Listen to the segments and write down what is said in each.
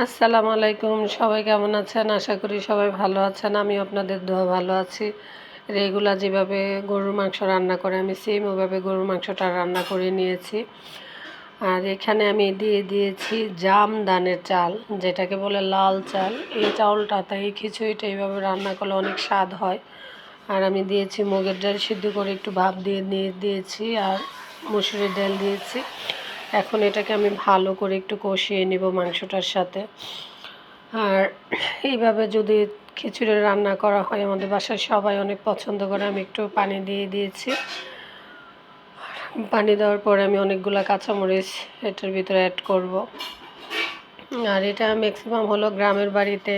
আসসালামু আলাইকুম। সবাই কেমন আছেন? আশা করি সবাই ভালো আছেন। আমিও আপনাদের দোয়া ভালো আছি। রেগুলার যেভাবে গরুর মাংস রান্না করে আমি সেম ওভাবে গরুর মাংসটা রান্না করে নিয়েছি। আর এখানে আমি দিয়ে দিয়েছি জামদানের চাল, যেটাকে বলে লাল চাল। এই চাউলটাতে এই খিচুড়িটা এইভাবে রান্না করলে অনেক স্বাদ হয়। আর আমি দিয়েছি মুগের ডাল সিদ্ধ করে একটু ভাপ দিয়ে দিয়েছি, আর মসুরের ডাল দিয়েছি। এখন এটাকে আমি ভালো করে একটু কষিয়ে নিব মাংসটার সাথে। আর এইভাবে যদি খিচুড়ি রান্না করা হয় আমাদের বাসায় সবাই অনেক পছন্দ করে। আমি একটু পানি দিয়ে দিয়েছি। পানি দেওয়ার পরে আমি অনেকগুলো কাঁচামরিচ এটার ভিতরে অ্যাড করব। আর এটা ম্যাক্সিমাম হলো গ্রামের বাড়িতে,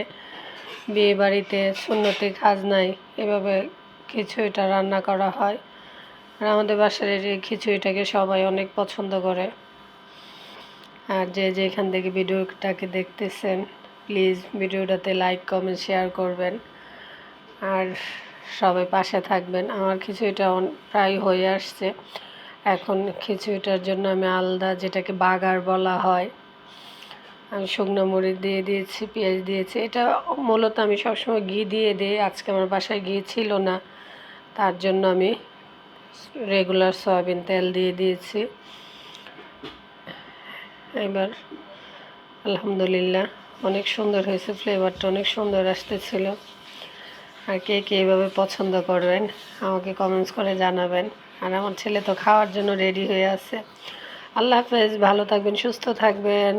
বিয়ে বাড়িতে, সুন্নতি খাজনায় এভাবে খিচুড়িটা রান্না করা হয়। আর আমাদের বাসার এই খিচুড়িটাকে সবাই অনেক পছন্দ করে। আর যে যেখান থেকে ভিডিওটাকে দেখতেছেন প্লিজ ভিডিওটাতে লাইক কমেন্ট শেয়ার করবেন, আর সবাই পাশে থাকবেন। আমার খিচুড়িটা প্রায় হয়ে আসছে। এখন খিচুড়িটার জন্য আমি আলাদা, যেটাকে বাগার বলা হয়, আমি শুকনো মরিচ দিয়ে দিয়েছি, পেঁয়াজ দিয়েছি। এটা মূলত আমি সবসময় ঘি দিয়ে দিই। আজকে আমার বাসায় ঘি ছিল না, তার জন্য আমি রেগুলার সয়াবিন তেল দিয়ে দিয়েছি। এবার আলহামদুলিল্লাহ অনেক সুন্দর হয়েছে, ফ্লেভারটা অনেক সুন্দর আসতেছিল। আর কে কে এভাবে পছন্দ করবেন আমাকে কমেন্টস করে জানাবেন। আর আমার ছেলে তো খাওয়ার জন্য রেডি হয়ে আছে। আল্লাহ হাফেজ, ভালো থাকবেন, সুস্থ থাকবেন।